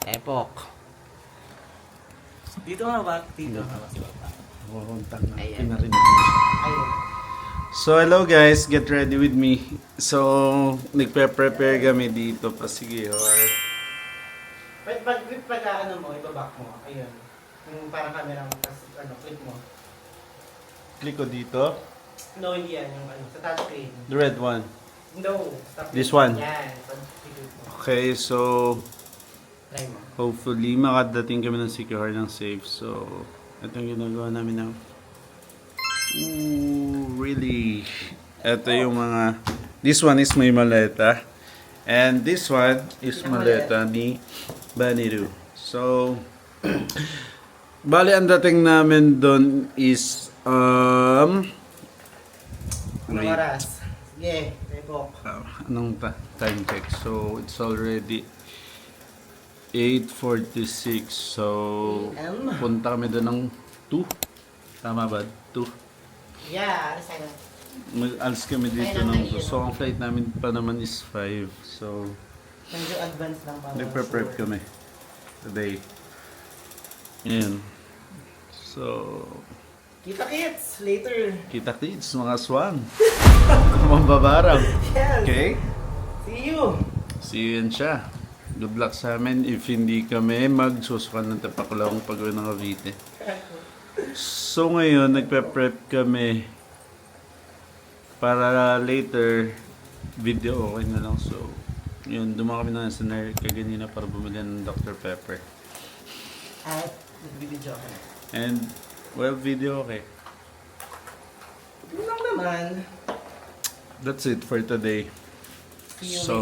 Epok. Dito nga ba? Dito nga ba si Papa? Kukuntak na. Ayan. Pinarinig. Ayun. So, hello guys. Get ready with me. So, nagpe-prepare kami dito pa sige or Pag ano mo, ibaback mo. Ayun. Yung parang camera mo, tapos click mo. click ko dito. No, hindi yan. Yung sa touchscreen. The red one. No. Stop This it. one? Yan. Pag-click mo. Okay, so Try mo. hopefully makadating kami ng secure ng safe. So, ito yung ginagawa namin now. Ooh, really? Ito yung mga... This one is may maleta. And this one is maleta ni Baniru. So, bali ang dating namin doon is... Anong wait. oras? Sige. Epok. Anong time check? So, it's already 8:46. So, AM. punta kami doon ng 2. Tama ba? 2. Yeah. Alas tayo. Mag-alis kami dito Ayun ang ng 2. So, ang flight namin pa naman is 5. So, Medyo advance lang pa. nagpe-prep kami today. Ayan. So, Kita kits. Later. kita kids, mga swang. Mambabarang. Yes. Okay? See you. See you yan siya. Good luck sa amin if hindi kami magsusukan ng Tapakulong pag-uwi ng Cavite. So ngayon, nagpe-prep kami para later video okay na lang. So, yun, dumaan kami ng SNR kaganina para bumili ng Dr. Pepper. At nagbibidyo ka na. And, well, video okay. Yun lang naman. That's it for today. See you So,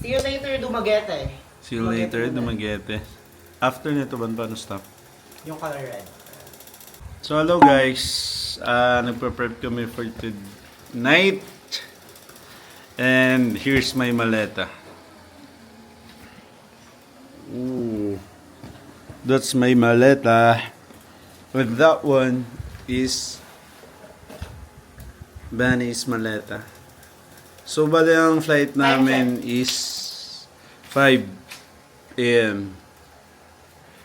See you later, Dumaguete. see you later, Dumaguete. After nito, paano stop? Yung color red. So hello guys, nagpa-prep kami for tonight. And here's my maleta. Ooh, that's my maleta. With that one is Bunny's maleta. So bali ang flight namin is 5 AM.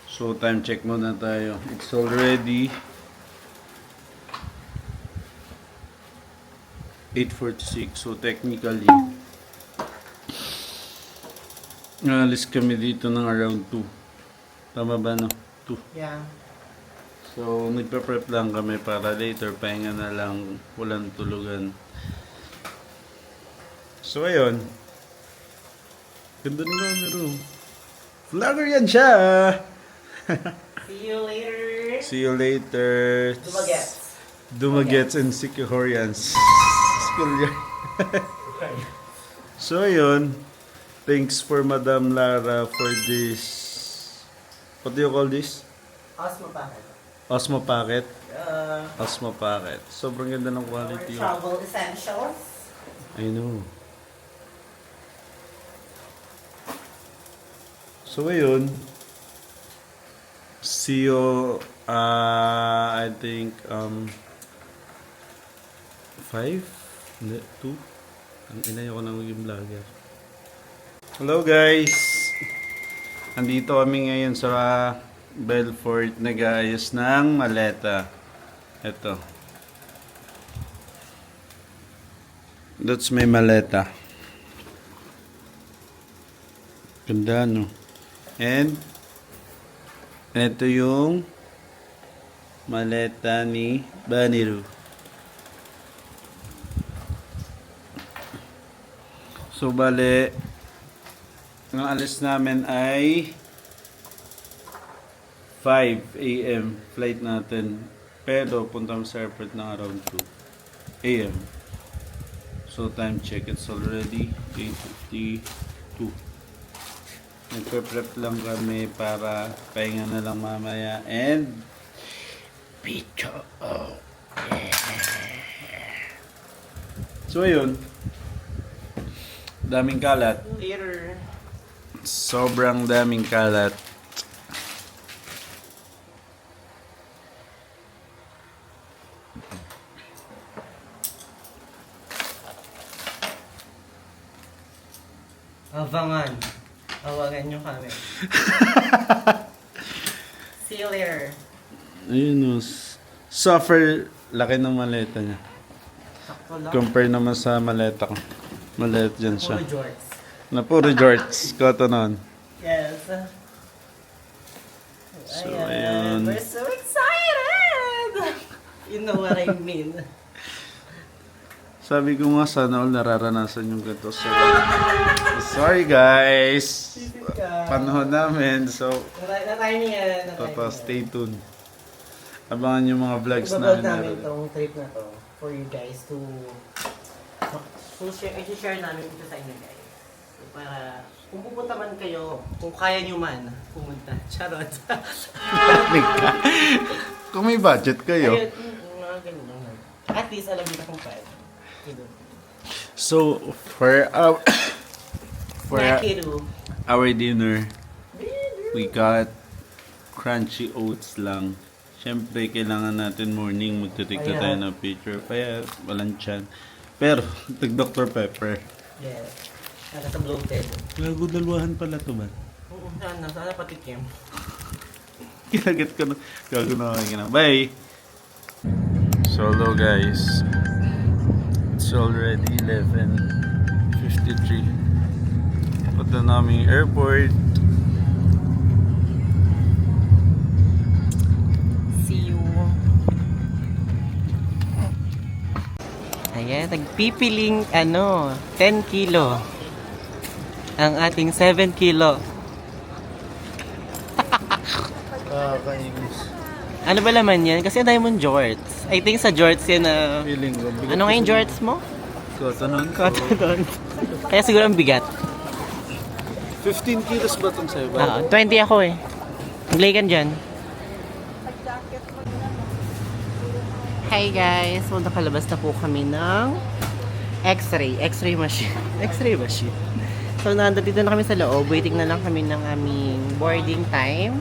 So time check muna tayo. It's already 8:46. So technically alis kami dito ng around 2. Tama ba no? 2. Yeah. So nagpe-prep lang kami para later pahinga na lang, walang tulugan. So ayun. Ganda ng camera. Vlogger yan siya. See you later. See you later. Dumaguete. Dumagets and Sikihorians. School year. So ayun. Thanks for Madam Lara for this. What do you call this? Osmo Packet. Osmo Packet. Uh, Osmo Packet. Sobrang ganda ng quality. Oh. travel essentials. I know. So ayun. See you I think 5? Hindi, 2? Ang inayo ko na maging vlogger. Hello guys! Andito kami ngayon sa Belfort, nag-aayos ng maleta. Ito. That's my maleta. Ganda, no? And ito yung maleta ni Baniru. So, bale, ang alis namin ay 5 AM flight natin. Pero, punta kami sa airport ng around 2 AM. So, time check. It's already 8:52. Nagpe-prep lang kami para pahinga na lang mamaya. And, video. Oh, yeah. So, ayun. Daming kalat. Later. Sobrang daming kalat. Abangan. Abangan Ayan yung camera. See you later. Ayun o. Suffer. Laki ng maleta niya. Sakto lang. Compare naman sa maleta ko. Maleta dyan siya. Puro jorts. Na puro jorts. Cotton on. Yes. So, ayun. We're so excited! You know what I mean. Sabi ko nga sana all nararanasan yung ganito. So, sorry guys. Panahon namin. So, Natry niya. toto, stay tuned. Abangan yung mga vlogs Ibablog namin. namin tong trip na to for you guys to i-share namin ito sa inyo guys. So, para kung pupunta man kayo, kung kaya nyo man, pumunta. Charot. Kung may budget kayo. Ayun, mga ganun lang. At least alam nyo na kung paano. So, for Nakiru. our dinner, we got crunchy oats lang. Siyempre, kailangan natin morning magtitigta tayo ng picture. Kaya, walang tiyan. Pero, Dr. Pepper. Yes. Naka sa bloated. Gago, dalwahan pala to ba? Oo, sana patikim. Kinagat ko na. Gago na kayo na. Bye! So, hello guys. It's already 11:53. Punta namin airport. See you. Ayan, nagpipiling 10 kilo. Ang ating 7 kilo. Kakainis. Ano ba laman yan? Kasi ang dami mong jorts. I think sa jorts yan na... Feeling ko. Ano nga yung jorts mo? Cotton. Cotton. Kaya siguro ang bigat. 15 kilos ba itong sa'yo? 20 ako eh. Maglay ka dyan. Hi guys! So nakalabas na po kami ng X-ray machine. X-ray machine. So nandito na kami sa loob. Waiting na lang kami ng aming boarding time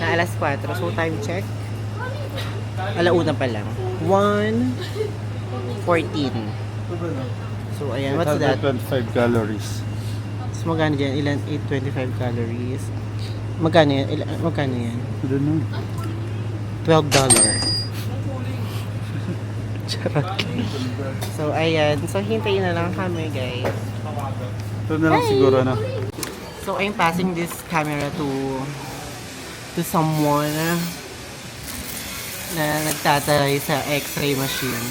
na alas 4. So time check. Alauna pa lang. 1:14. So ayan, what's that? 825 calories. So magkano dyan? Ilan? 825 calories. Magkano yan? Magkano yan? I don't know. $12. Charot. So ayan. So hintayin na lang kami guys. Ito na lang siguro na. So I'm passing this camera to someone na nagtatry sa X-ray machine.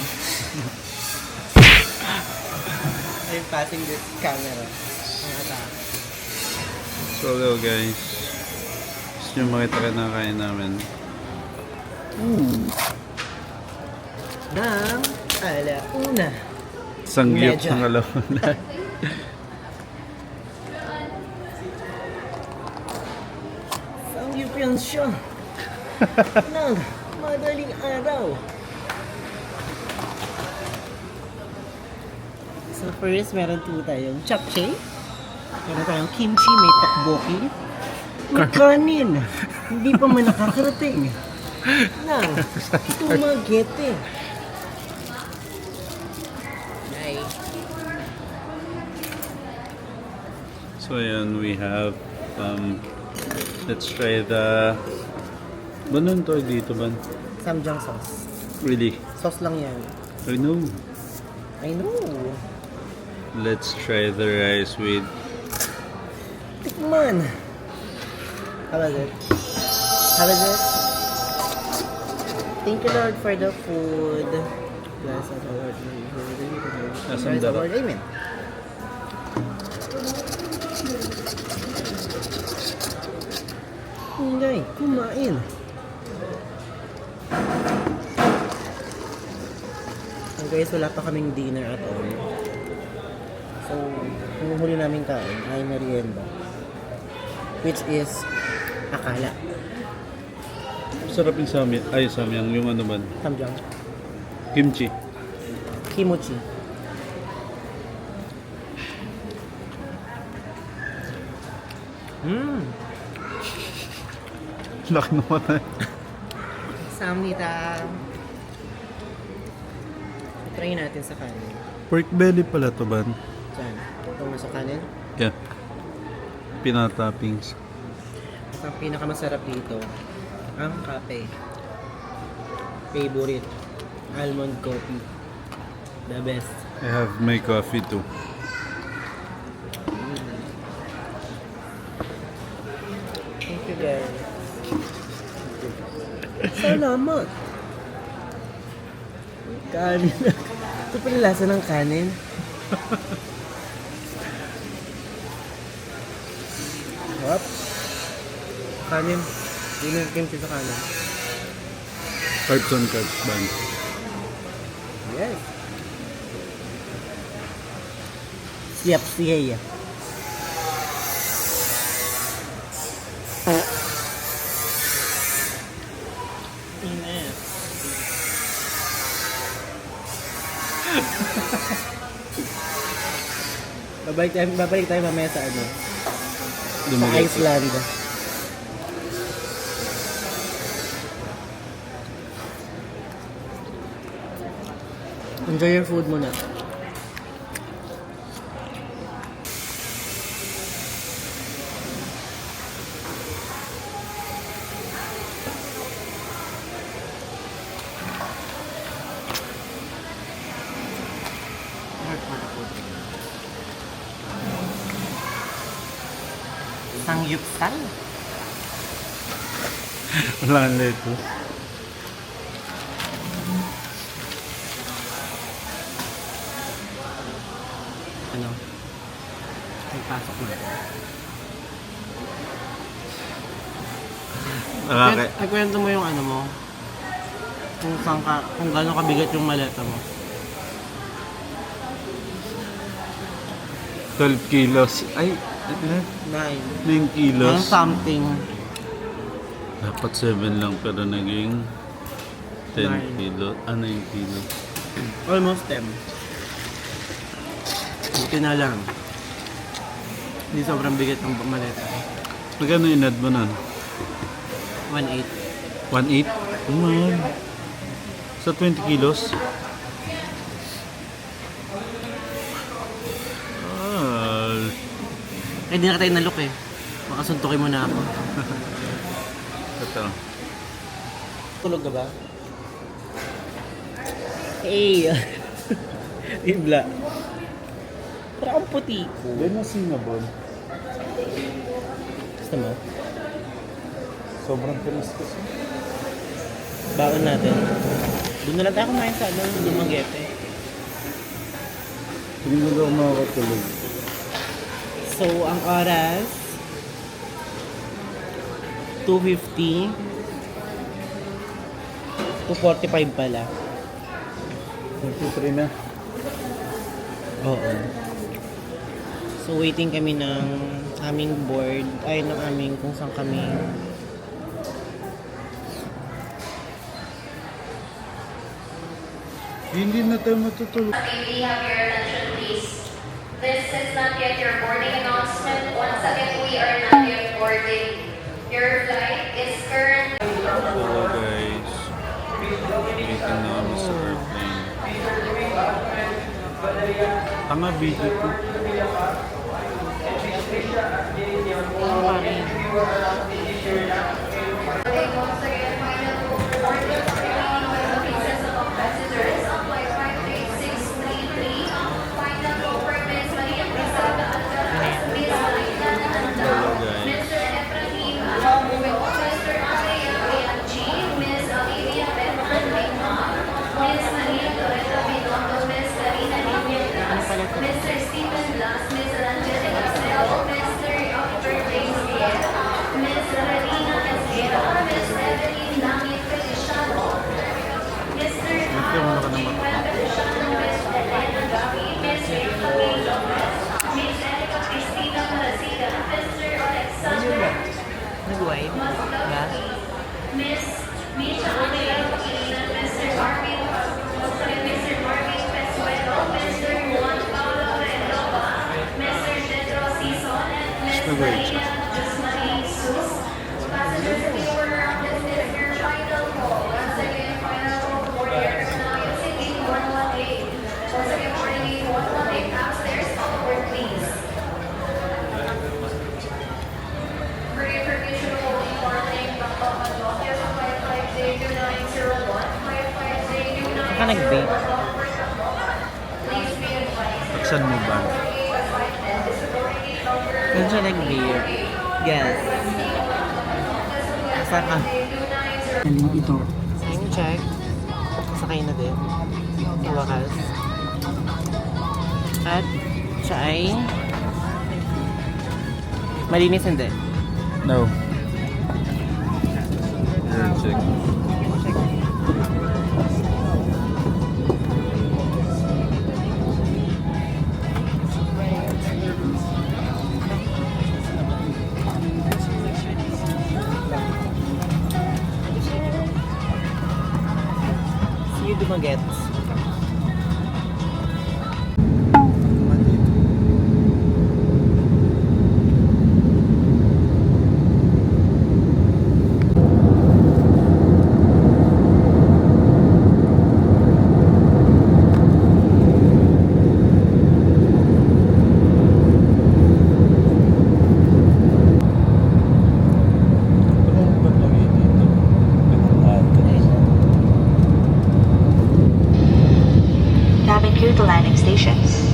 I'm passing this camera. So hello guys. Gusto nyo makita ka na kain namin. Nang alauna. Sangyup Medyo. ng alauna. Sangyup yan siya. Nang madaling araw. So first, meron po tayong japchae. Meron tayong kimchi, may tteokbokki. May kanin. Hindi pa man nakakarating. Nang tumagete. Bye. So ayan, we have let's try the Banon to dito ban? Samjang sauce. Really? Sauce lang yan. I know. I know. Let's try the rice with Tikman. How was it? How was it? Thank you Lord for the food. Bless us Lord. Asam Bless us dapat? Lord. Amen. Hindi, kumain. So guys, wala pa kaming dinner at all. So, yung huli namin kain ay merienda. Which is akala. sarap yung samyang. Ay, samyang. Yung ano man? Samjang. Kimchi. Kimochi. Laki naman eh. Samnita. Try natin sa kanin. Pork belly pala to ban. Diyan. Ito nga sa kanin. Yeah. pinaka-toppings? At ang pinakamasarap dito, ang kape. Favorite. Almond coffee. The best. I have my coffee too. Thank you guys. Salamat. Kanin. Ito pala lasa ng kanin. Hop. Kanin. Yun yung kimchi sa kanin. Carbs on carbs band. Yes. Siap siya. Init. babalik tayo mamaya sa ano? Sa Dumiretso. Iceland. Enjoy your food muna. Sangyupsal. Wala kang leto. Ano? May pasok na. Kwento mo yung ano mo. Kung gaano kabigat yung maleta mo. 12 kilos. Ay, ilan? 9. 9 kilos. Ang something. Dapat 7 lang pero naging 10 Nine. kilo. 9 kilo. Almost 10. Buti na lang. Hindi sobrang bigat ng maleta. Magkano inad mo nun? 1.8. 1.8? Oh man. Sa 20 kilos? Ah, Di na tayo nalok eh. Makasuntukin mo na ako. ito. Tulog ka ba? Hey! Ibla. Para akong puti ko. Then na sinabon. Gusto mo? Sobrang tinis kasi. Baon natin. Doon na lang tayo kumain sa ano, Dumaguete. Hindi mo daw makakatulog. So, ang oras 2:50 2:45 pala. 23 na. Oo. So, waiting kami ng aming board, ay ng aming kung saan kami. Hindi na tayo matutulog. May we have your attention, please? This is not yet your boarding announcement. Once again, we are not yet boarding. Your flight is currently... Hello guys. Waiting na kami sa airplane. Tanga video ko. Once again, final boarding pieces of passengers on flight 53633. Final board, Ms. Maria Priscilla Alcaraz, Ms. Aida Nanda, Mr. Efraim Alamuel, Mr. Alea G, Ms. Olivia Berman Lima, Ms. Maria Loretta Binondo, Ms. Karina Niñeta, Mr. Stephen Blas, Ms. Angelica Marcelo, Mr. Oliver James Vieira, Ms. Relina Esguera, Ms. Evelyn Langit Feliciano, Mr. Manuel Feliciano, Ms. Elena Gavi, Ms. Faye Lopez, Ms. Erica Cristina Marasiga, Mr. Alexander Nag-wipe? Ba? Miss Misha Angela Pangilinan, Mr. Marvin Pesuelo, Mr. Juan Paulo Renova, Mr. Pedro Sison, and Ms. Marina Jusmarie Sus. Passengers, if you were grounded, this is your final call. Once again, final call for your now using gate 118. Once again, boarding gate 118 upstairs, forward please. nag-vape? Saan mo ba? Saan siya nag-vape? Guess. Saan ka? Ito. Time check. Sakay na din. Sa wakas. At siya ay malinis hindi. No. Check. See you dumagets. Cabin crew to landing stations.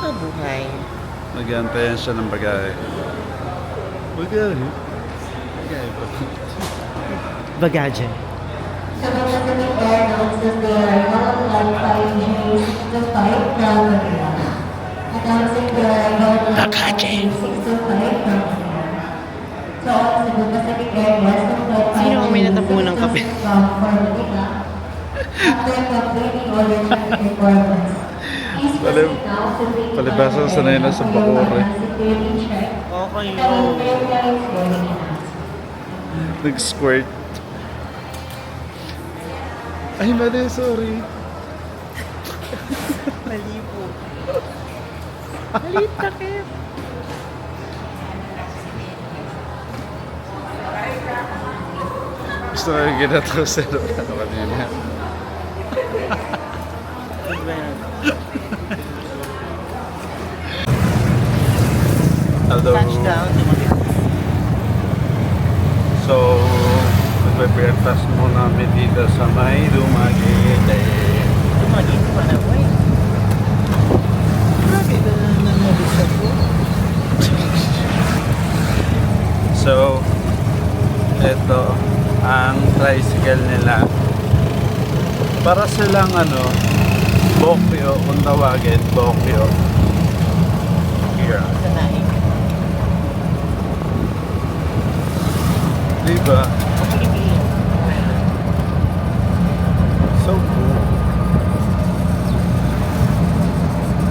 Mabuhay. Nag-aantayan siya ng bagahe. Bagahe? Bagahe ba? Bagaje. Sino ang may natapunan ng kape? Palibasa sanay na sa Bacoor eh. Okay yun. Nag-squirt. Ay, mali, sorry. Mali po. Mali, takip. Gusto ko yung ginataw sa ano kanina. Ano ba yan? Hello. Touchdown, dumagets. So, magbe-breakfast muna kami dito sa may Dumaguete. Dumagets pa na, boy. Grabe, nangyabisa ko. So, ito ang tricycle nila. Para silang Bokyo, kung tawagin, Bokyo. Here. Sanain. Diba? So cool.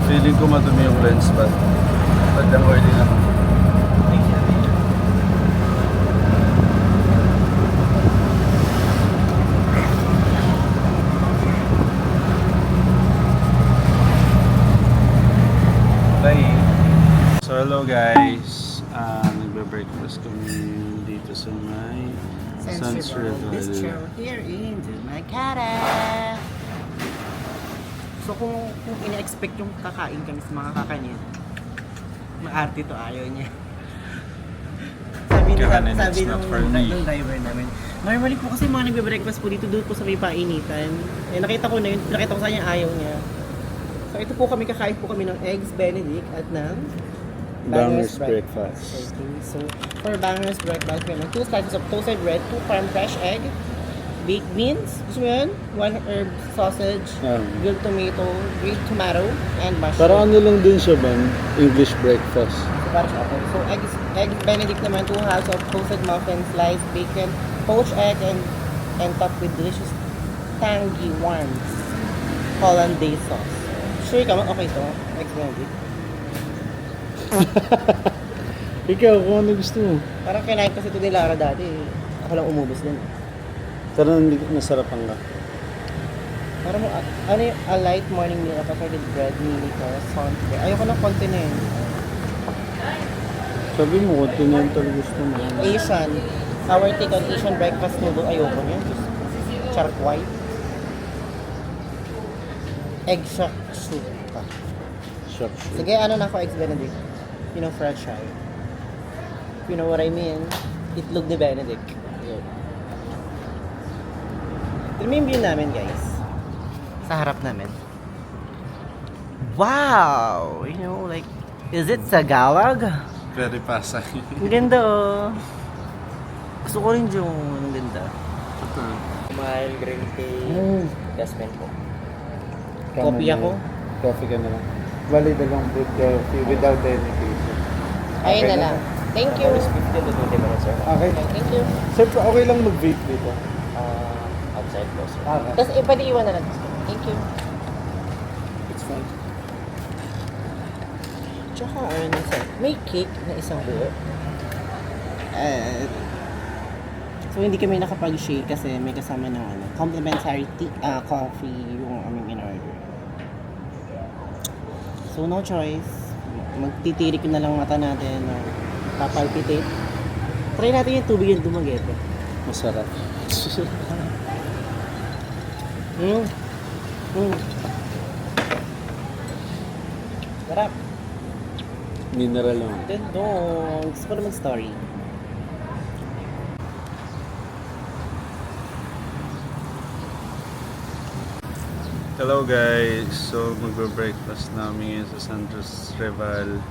Feeling ko madumi yung lens pad. Padang oily na. Bye. So hello guys. Nagbe-breakfast kami dito sa may Sensory Bistro here in Dumaguete. So kung ina-expect yung kakain kami sa mga kakanin, maarte to, ayaw niya. Kakanin, sabi it's not nung for me. driver namin. Normally po kasi mga nagbe-breakfast po dito, doon po sa may painitan. Eh, nakita ko na yun, nakita ko sa kanya ayaw niya. So ito po kami, kakain po kami ng eggs Benedict at ng Banger's breakfast. Okay, so for Banger's breakfast, we have 2 slices of toasted bread, 2 farm fresh egg, baked beans. Gusto mo yun? One herb sausage, grilled tomato, and mushroom. Parang ano lang din siya, man? English breakfast. So, para siya ako. So, eggs Benedict naman, 2 halves of toasted muffin, sliced bacon, poached egg, and topped with delicious tangy, warm hollandaise sauce. Sure ka, okay to? Eggs Benedict. Ikaw, kung ano gusto mo. Parang kinain kasi ito ni Lara dati. Ako lang umubos din. Pero hindi nasarapan ka. Parang ano yung a light morning meal, assorted bread, mini croissant. Ayoko ng konti na yun. Sabi mo, continental gusto mo. Asian. Our take on Asian breakfast noodle. Ayoko niya. Charkwai. Egg shakshuka. Sharp. Sige, ano na ako, Eggs Benedict? You know, fragile. You know what I mean? Itlog ni Benedict. Yun. Ito yung view namin, guys. Sa harap namin. Wow! You know, like, is it Tagalog? Very Pasay. Ang ganda, oh. Gusto ko rin yung ang ganda. Kumain green tea. Jasmine po. Coffee ako. Coffee ka na lang. Valid lang with coffee without any cases. Ayun na lang. Thank you. 15 to 20 minutes, sir. Okay. Thank you. Sir, okay lang mag-vape dito. Outside po, sir. Okay. Tapos pwede iwan na lang. Thank you. It's fine. Tsaka ano sa may cake na isang buo. So hindi kami nakapag-shake kasi may kasama ng ano, complimentary coffee yung aming in-order. So no choice. Magtitirik na lang mata natin or papalpitate. Try natin yung tubig yung dumagete. Masarap. Mm. Sarap. Mineral lang. Then dong. Gusto ko na mag-story. Hello guys! So magbe-breakfast namin ngayon sa Santos Reval.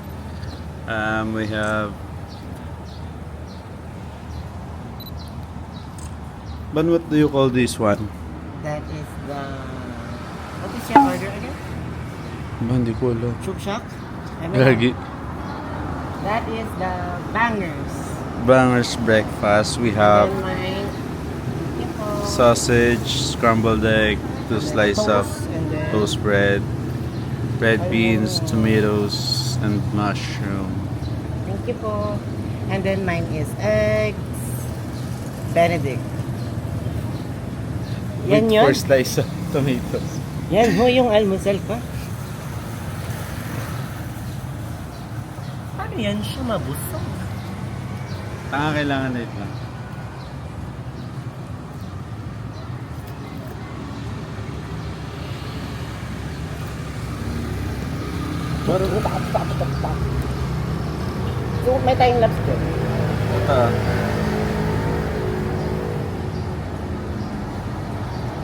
We have But what do you call this one? That is the... What is your order again? Ba, hindi ko alam. Chukshak? Lagi. That is the bangers. Bangers breakfast. We have And then mine, sausage, scrambled egg, 2 slices of and then toast bread, red beans, tomatoes, and mushroom. thank you po. And then mine is eggs Benedict. Yan With yun? 4 slices of tomatoes. Yan ho yung almusal ko. Paano yan siya mabusog? Kailangan na ito lang. So may tayong lapse din.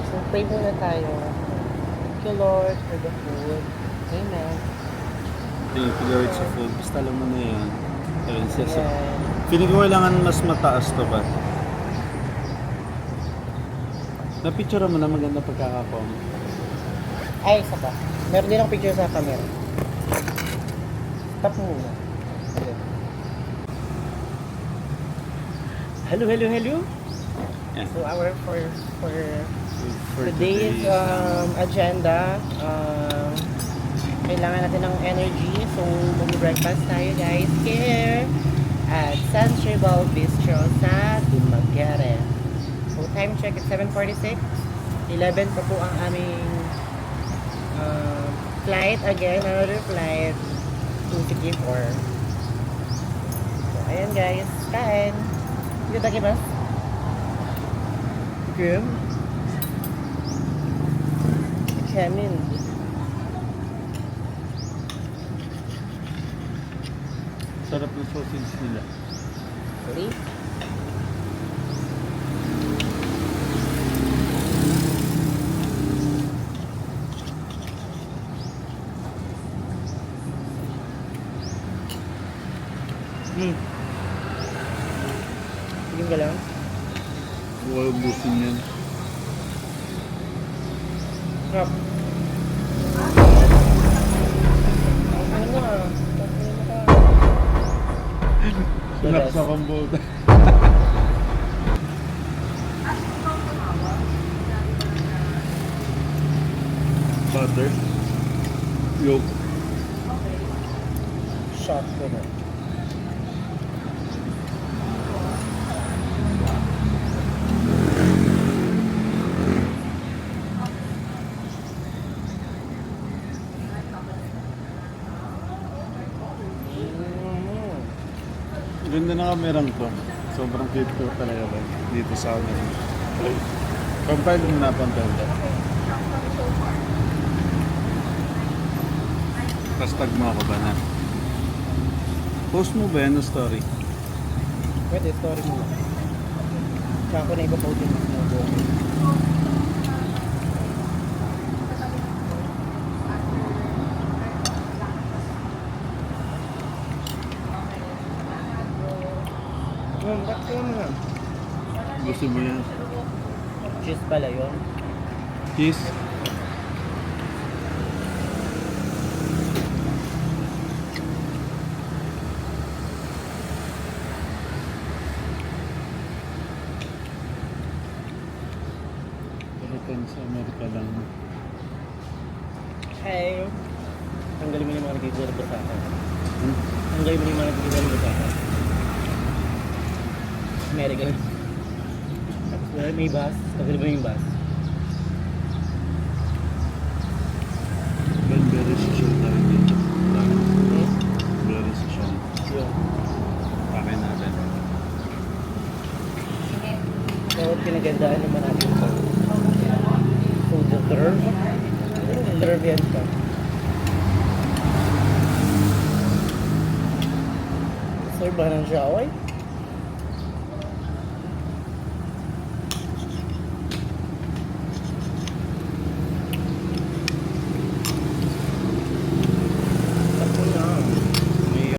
So pray muna tayo. Thank you Lord for the food. Amen. Thank you Lord sa food. Basta alam mo na yan. Ayun, sasa. Amen. Feeling ko kailangan mas mataas to ba? Na-picture mo na maganda pagkakakom. Ay, isa pa. Meron din akong picture sa camera. Stop muna. Okay. Hello. Yeah. So our for For today's agenda, kailangan natin ng energy. So mag-breakfast tayo guys here at San Tribal Bistro sa Dumaguete. So time check at 7:46. 11 pa po ang aming flight again, another flight to Sikihor. So ayan guys, kain. Dito tayo ba? Kim? Kemin. Sarap ng sausage nila. Sorry? Sige ka lang. Huwag ubusin yan. The Relax best. sa kombolta. Butter. Yolk. Shot ko na. Ganda na kamerang to. Sobrang cute ko talaga ba dito sa amin. Compile mo na pang tanda. Hashtag mo ako ba na? Post mo ba yan ng story? Pwede, story mo lang. Tsaka ko na iba po din mas mga buong. Ba't ko naman? Gusto mo yan? Cheese pala yun. Kiss? Philippines sa Amerika lang. Hey! Tanggalin mo na yung mga nagtitirbo sa akin. Hmm? Tanggalin mo na yung mga nagtitirbo sa akin. Amerika lang. Tapos may bus. Tanggalin mo yung bus. Ben, very social tayo dito. Hmm? Very social. Yun. Pakay natin. So, pinagandaan naman natin ito. Food reserve. Reserve yan ka. Serve ba ng siya? Okay?